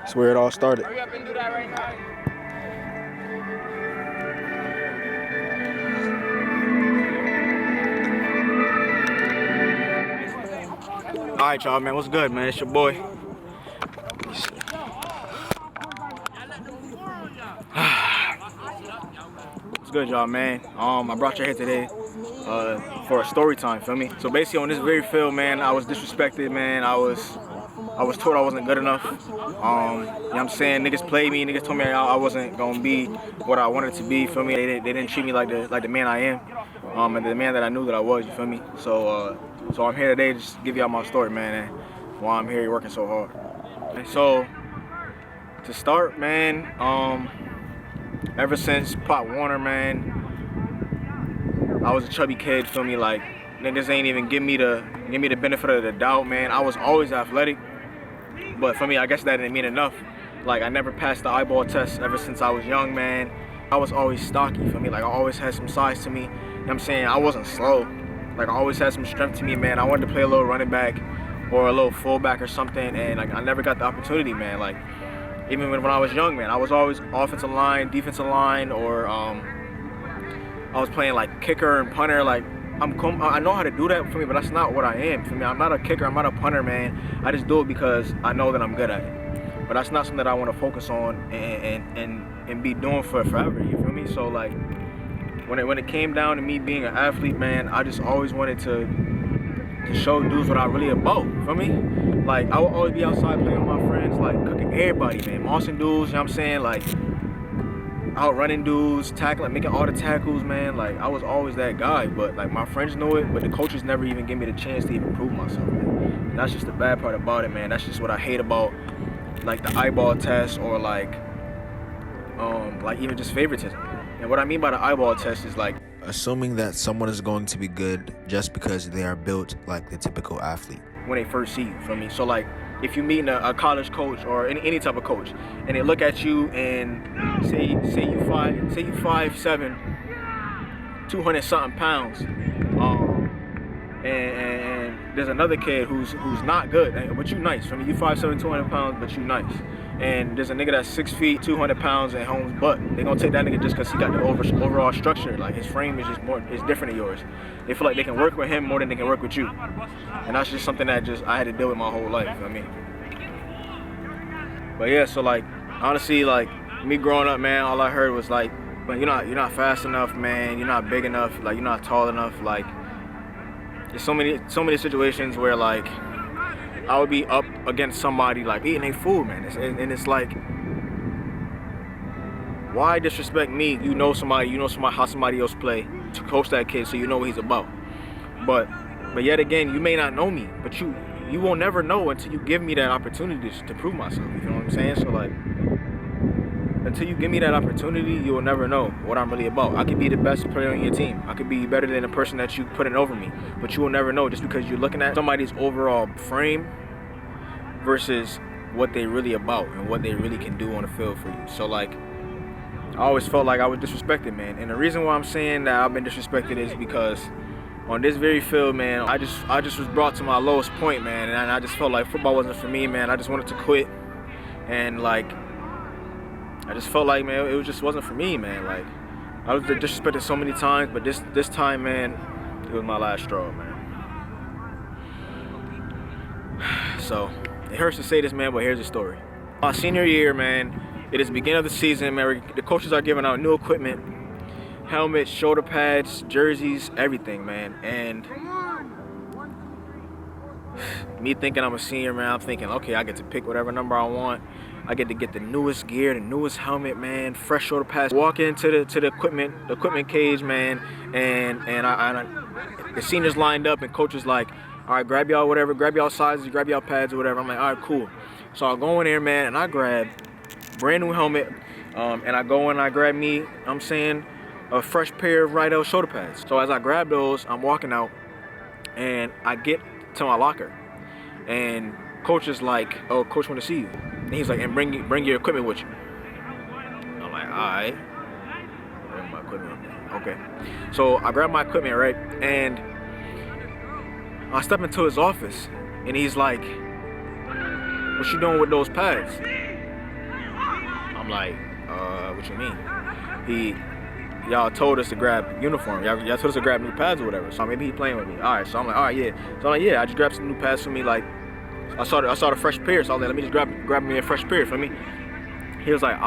That's where it all started. Hurry up and do that right now. All right, y'all, man. What's good, man? It's your boy. What's good, y'all, man? I brought you here today for a story time, feel me? So basically, on this very field, man, I was disrespected, man. I was told I wasn't good enough. You know what I'm saying? Niggas played me. Niggas told me I wasn't gonna be what I wanted to be. Feel me? They didn't treat me like the man I am, and the man that I knew that I was. You feel me? So I'm here today to just give y'all my story, man, and why I'm here working so hard. And so to start, man, ever since Pop Warner, man, I was a chubby kid. Feel me? Like niggas ain't even give me the benefit of the doubt, man. I was always athletic. But for me, I guess that didn't mean enough. Like, I never passed the eyeball test ever since I was young, man. I was always stocky, for me. Like, I always had some size to me. You know what I'm saying? I wasn't slow. Like, I always had some strength to me, man. I wanted to play a little running back or a little fullback or something, and, like, I never got the opportunity, man. Like, even when I was young, man, I was always offensive line, defensive line, or I was playing, like, kicker and punter, like, I know how to do that for me, but that's not what I am. For me, I'm not a kicker, I'm not a punter, man. I just do it because I know that I'm good at it. But that's not something that I want to focus on and be doing for forever. You feel me? So like, when it came down to me being an athlete, man, I just always wanted to show dudes what I really about. Feel me? Like, I would always be outside playing with my friends, like cooking everybody, man, mossing dudes. You know what I'm saying? Like, outrunning dudes, tackling, making all the tackles, man. Like, I was always that guy, but like my friends knew it, but the coaches never even gave me the chance to even prove myself, man. And that's just the bad part about it, man. That's just what I hate about like the eyeball test, or like even just favoritism. And what I mean by the eyeball test is like assuming that someone is going to be good just because they are built like the typical athlete. When they first see you, feel me? So like, if you meet a college coach or any type of coach, and they look at you and say you 5'7", 200 something pounds, and there's another kid who's not good, but you nice. I mean, you 5'7", 200 pounds, but you nice. And there's a nigga that's 6 feet, 200 pounds, and Holmes' butt. They gonna take that nigga just because he got the overall structure. Like, his frame is it's different than yours. They feel like they can work with him more than they can work with you. And that's just something that I had to deal with my whole life. You know what I mean? But yeah, so like, honestly, like me growing up, man, all I heard was like, but you're not fast enough, man. You're not big enough. Like, you're not tall enough. Like, there's so many situations where like I would be up against somebody like eating their food, man. And it's like, why disrespect me? You know somebody how somebody else play to coach that kid, so you know what he's about. But yet again, you may not know me, but you won't never know until you give me that opportunity to prove myself. You know what I'm saying? So like, until you give me that opportunity, you will never know what I'm really about. I could be the best player on your team. I could be better than the person that you put in over me. But you will never know, just because you're looking at somebody's overall frame versus what they really about and what they really can do on the field for you. So like, I always felt like I was disrespected, man. And the reason why I'm saying that I've been disrespected is because on this very field, man, I just was brought to my lowest point, man. And I just felt like football wasn't for me, man. I just wanted to quit. And like, I just felt like, man, it just wasn't for me, man. Like, I was disrespected so many times, but this time, man, it was my last straw, man. So, it hurts to say this, man, but here's the story. My senior year, man, it is the beginning of the season, man. The coaches are giving out new equipment, helmets, shoulder pads, jerseys, everything, man. And me thinking I'm a senior, man, I'm thinking, okay, I get to pick whatever number I want. I get to get the newest gear, the newest helmet, man, fresh shoulder pads. Walk into the equipment cage, man, and the seniors lined up, and coach was like, all right, grab y'all whatever, grab y'all sizes, grab y'all pads or whatever. I'm like, all right, cool. So I go in there, man, and I grab brand new helmet, and I go in and I grab me, I'm saying, a fresh pair of Rydell shoulder pads. So as I grab those, I'm walking out, and I get to my locker, and coach is like, oh, coach want to see you. And he's like, and bring your equipment with you. I'm like, all right. Bring my equipment. Okay. So I grab my equipment, right, and I step into his office, and he's like, what you doing with those pads? I'm like, what you mean? Y'all told us to grab uniform. Y'all told us to grab new pads or whatever. So maybe he playing with me. All right. So I'm like, all right, yeah. So I'm like, yeah. I just grabbed some new pads for me. Like, I saw a fresh pair. So I was like, let me just grab me a fresh pair for me. He was like,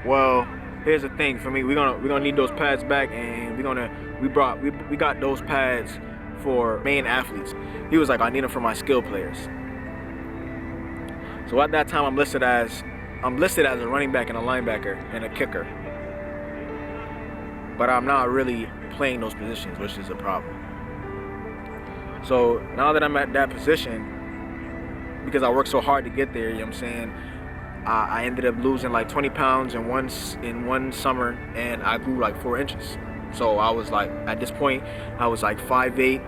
well, here's the thing for me. We're gonna need those pads back, and we got those pads for main athletes. He was like, I need them for my skill players. So at that time, I'm listed as a running back and a linebacker and a kicker. But I'm not really playing those positions, which is a problem. So now that I'm at that position, because I worked so hard to get there, you know what I'm saying, I ended up losing like 20 pounds in one summer, and I grew like 4 inches. So I was like, at this point, I was like 5'8",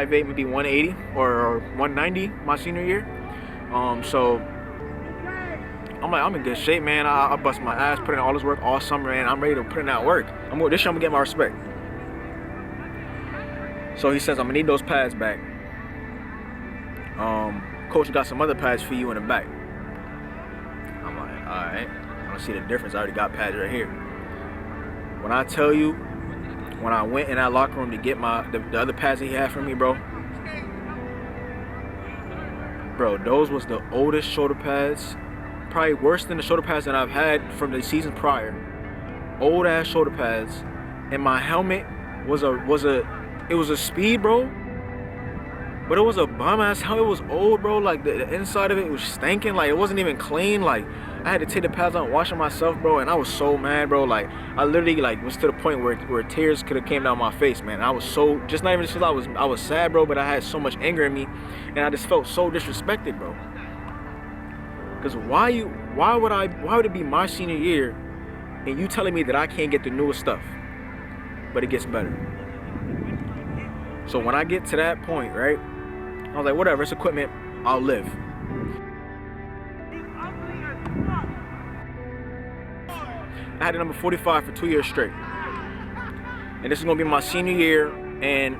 maybe 180 or 190 my senior year. So I'm like, I'm in good shape, man. I bust my ass, put in all this work all summer, and I'm ready to put in that work. This year I'm gonna get my respect. So he says, I'm gonna need those pads back. Coach got some other pads for you in the back. I'm like, all right. I don't see the difference. I already got pads right here. When I tell you, when I went in that locker room to get the other pads that he had for me, bro, those was the oldest shoulder pads. Probably worse than the shoulder pads that I've had from the season prior. Old ass shoulder pads, and my helmet was a speed, bro. But it was a bum ass helmet. It was old, bro. Like the inside of it was stinking. Like it wasn't even clean. Like I had to take the pads out and wash them myself, bro. And I was so mad, bro. Like I literally was to the point where tears could have came down my face, man. I was so just not even because I was sad, bro. But I had so much anger in me, and I just felt so disrespected, bro. Because why would it be my senior year and you telling me that I can't get the newest stuff, but it gets better? So when I get to that point, right, I was like, whatever, it's equipment, I'll live. I had the number 45 for 2 years straight. And this is gonna be my senior year, and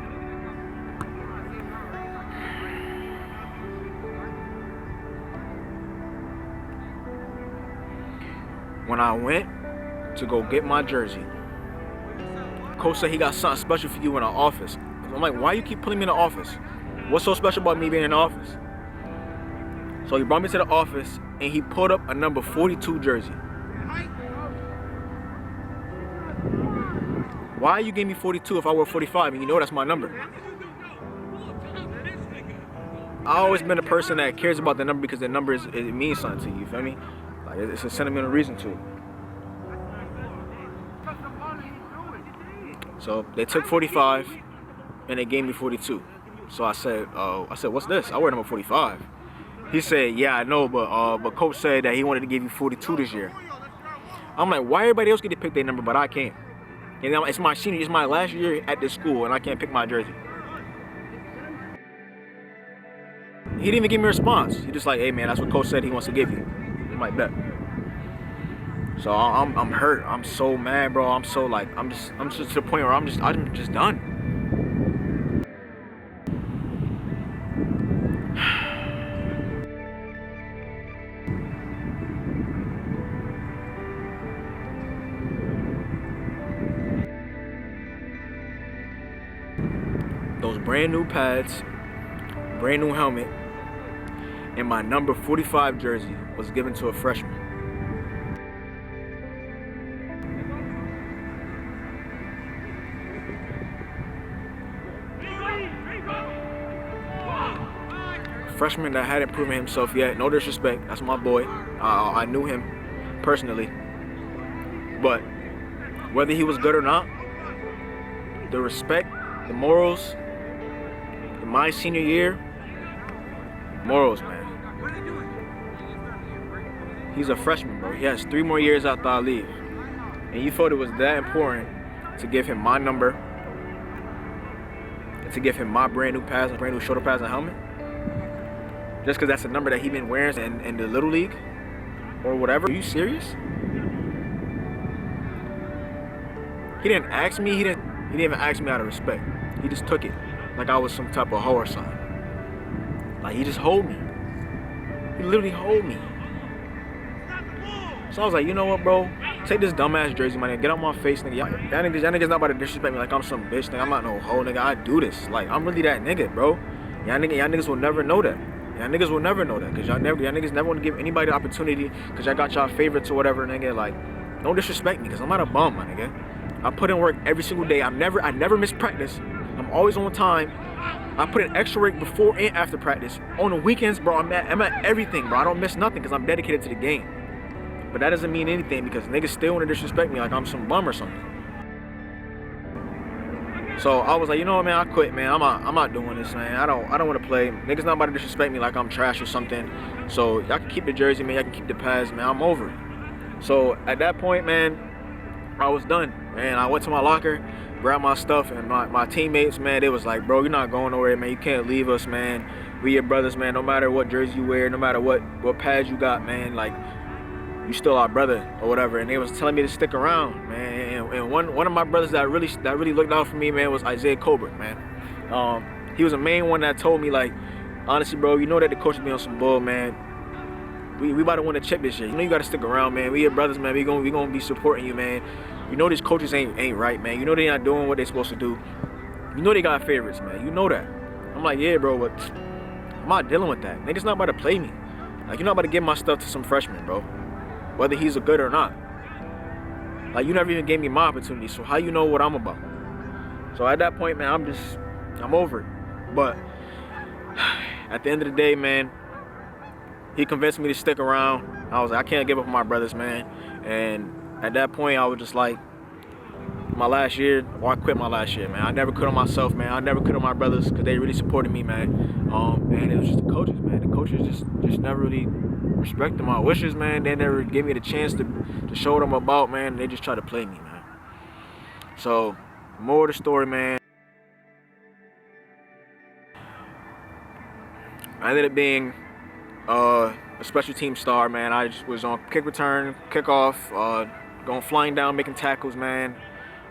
when I went to go get my jersey, coach said he got something special for you in the office. I'm like, why you keep putting me in the office? What's so special about me being in the office? So he brought me to the office, and he pulled up a number 42 jersey. Why you gave me 42 if I wore 45 and you know that's my number? I always been a person that cares about the number because the number it means something to you, feel me? Like it's a sentimental reason to it. So they took 45 and they gave me 42. So I said, what's this? I wear number 45. He said, yeah, I know, but coach said that he wanted to give you 42 this year. I'm like, why everybody else get to pick their number, but I can't? And it's my senior, it's my last year at this school, and I can't pick my jersey. He didn't even give me a response. He just like, hey man, that's what coach said he wants to give you. I'm like, bet. So I'm hurt. I'm so mad, bro. I'm just to the point where I'm just done. Those brand new pads, brand new helmet, and my number 45 jersey was given to a freshman. A freshman that hadn't proven himself yet. No disrespect, that's my boy. I knew him personally. But whether he was good or not, the respect, the morals, in my senior year, morals, man. He's a freshman, bro. He has 3 more years after I leave. And you thought it was that important to give him my number, and to give him my brand new pads, brand new shoulder pads and helmet? Just because that's the number that he been wearing in the Little League or whatever? Are you serious? He didn't ask me. He didn't even ask me out of respect. He just took it like I was some type of hoe or something. Like he just hold me. He literally hold me. So I was like, you know what, bro? Take this dumbass jersey, man, and get out my face, nigga. Y'all niggas not about to disrespect me like I'm some bitch, nigga. I'm not no hoe, nigga. I do this. Like, I'm really that nigga, bro. Y'all niggas will never know that. Y'all niggas will never know that, cause y'all niggas never want to give anybody the opportunity, cause y'all got y'all favorites or whatever, nigga. Like, don't disrespect me, cause I'm not a bum, my nigga. I put in work every single day. I never miss practice. I'm always on time. I put in extra work before and after practice. On the weekends, bro, I'm at everything, bro. I don't miss nothing, cause I'm dedicated to the game. But that doesn't mean anything, because niggas still want to disrespect me like I'm some bum or something. So I was like, you know what, man, I quit, man. I'm not doing this, man. I don't want to play. Niggas not about to disrespect me like I'm trash or something. So y'all can keep the jersey, man. Y'all can keep the pads, man. I'm over it. So at that point, man, I was done, man. I went to my locker, grabbed my stuff, and my teammates, man, they was like, bro, you're not going nowhere, man. You can't leave us, man. We your brothers, man. No matter what jersey you wear, no matter what pads you got, man, like, you still our brother or whatever. And they was telling me to stick around, man. And one of my brothers that really looked out for me, man, was Isaiah Colbert, man. He was the main one that told me, like, honestly, bro, you know that the coach be on some bull, man. We about to win a chip this year. You know you gotta stick around, man. We your brothers, man. We gonna be supporting you, man. You know these coaches ain't right, man. You know they not doing what they supposed to do. You know they got favorites, man. You know that. I'm like, yeah, bro, but I'm not dealing with that. Niggas not about to play me. Like, you're not about to give my stuff to some freshman, bro. Whether he's a good or not. Like, you never even gave me my opportunity, so how you know what I'm about? So at that point, man, I'm over it. But at the end of the day, man, he convinced me to stick around. I was like, I can't give up on my brothers, man. And at that point, I was just like, my last year, or I quit my last year, man. I never quit on myself, man. I never quit on my brothers, because they really supported me, man. And it was just the coaches, man. The coaches just never really respected my wishes, man. They never gave me the chance to show what I'm about, man. They just try to play me, man. So, more of the story, man. I ended up being a special team star, man. I just was on kick return, kickoff, going flying down, making tackles, man.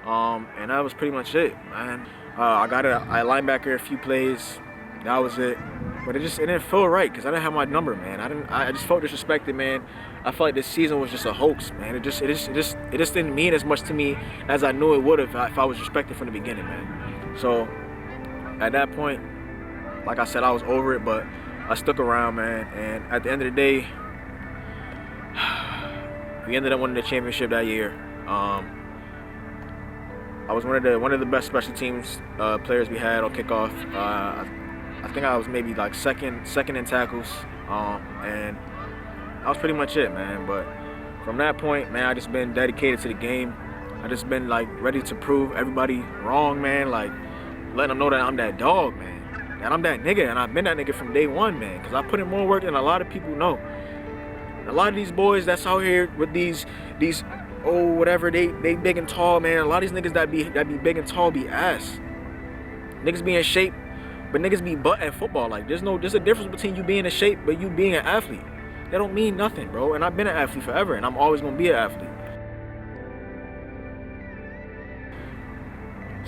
And that was pretty much it, man. I got a linebacker a few plays. That was it. But it didn't feel right, because I didn't have my number, man. I just felt disrespected, man. I felt like this season was just a hoax, man. It just didn't mean as much to me as I knew it would have if I was respected from the beginning, man. So at that point, like I said, I was over it, but I stuck around, man. And at the end of the day, we ended up winning the championship that year. I was one of the best special teams players we had on kickoff. I think I was maybe like second in tackles, and that was pretty much it, man. But from that point, man, I just been dedicated to the game. I just been like ready to prove everybody wrong, man. Like letting them know that I'm that dog, man. That I'm that nigga, and I've been that nigga from day one, man. Cause I put in more work than a lot of people know. And a lot of these boys that's out here with these whatever, they big and tall, man. A lot of these niggas that be big and tall be ass. Niggas be in shape, but niggas be butt at football. Like there's a difference between you being in shape but you being an athlete. That don't mean nothing, bro. And I've been an athlete forever, and I'm always gonna be an athlete.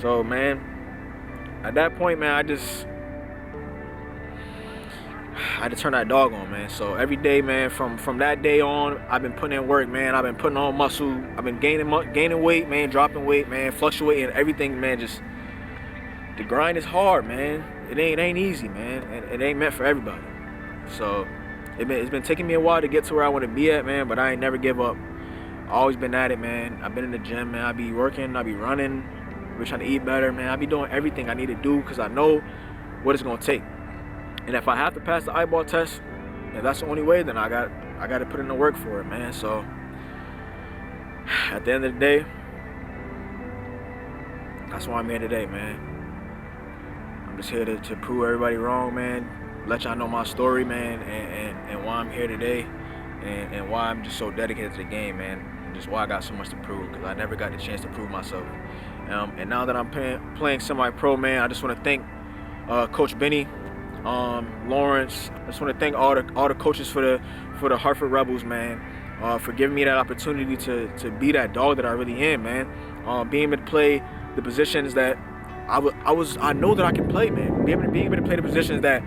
So, man, at that point, man, I had to turn that dog on, man. So every day, man, from that day on, I've been putting in work, man. I've been putting on muscle. I've been gaining weight, man, dropping weight, man, fluctuating, everything, man. Just the grind is hard, man. It ain't easy, man. And it ain't meant for everybody. So it's been taking me a while to get to where I want to be at, man. But I ain't never give up. I always been at it, man. I've been in the gym, man. I be working. I be running. I be trying to eat better, man. I be doing everything I need to do because I know what it's gonna take. And if I have to pass the eyeball test, if that's the only way, then I got to put in the work for it, man. So at the end of the day, that's why I'm here today, man. I'm just here to prove everybody wrong, man. Let y'all know my story, man, and why I'm here today, and why I'm just so dedicated to the game, man. And just why I got so much to prove, because I never got the chance to prove myself. And now that I'm playing semi-pro, man, I just want to thank Coach Benny, Lawrence. I just want to thank all the coaches for the Hartford Rebels, man, for giving me that opportunity to be that dog that I really am, man. Being able to play the positions that I know that I can play, man. Being able to play the positions that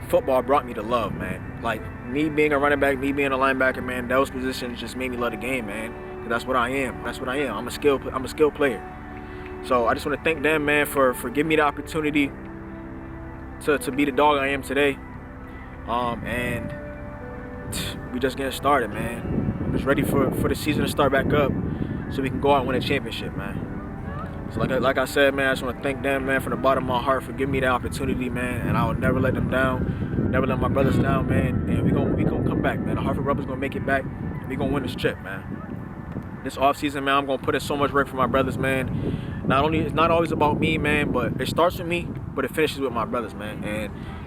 football brought me to love, man. Like me being a running back, me being a linebacker, man, those positions just made me love the game, man. 'Cause that's what I am. That's what I am. I'm a skilled player. So I just want to thank them, man, for giving me the opportunity to be the dog I am today. And we just getting started, man. I'm just ready for the season to start back up so we can go out and win a championship, man. So like I said, man, I just want to thank them, man, from the bottom of my heart for giving me that opportunity, man. And I will never let them down, never let my brothers down, man. And we gonna come back, man. The Hartford Rebels gonna make it back. We gonna win this chip, man. This offseason, man, I'm gonna put in so much work for my brothers, man. It's not always about me, man, but it starts with me, but it finishes with my brothers, man.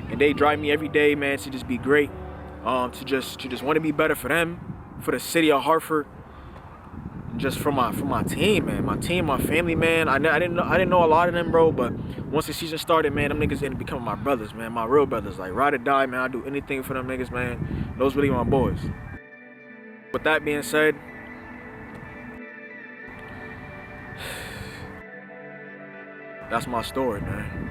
And they drive me every day, man, to just be great, to just want to be better for them, for the city of Hartford, just for my team, man, my family, man. I didn't know a lot of them, bro, but once the season started, man, them niggas ended up becoming my brothers, man, my real brothers. Like, ride or die, man. I do anything for them niggas, man. Those really my boys. With that being said, that's my story, man.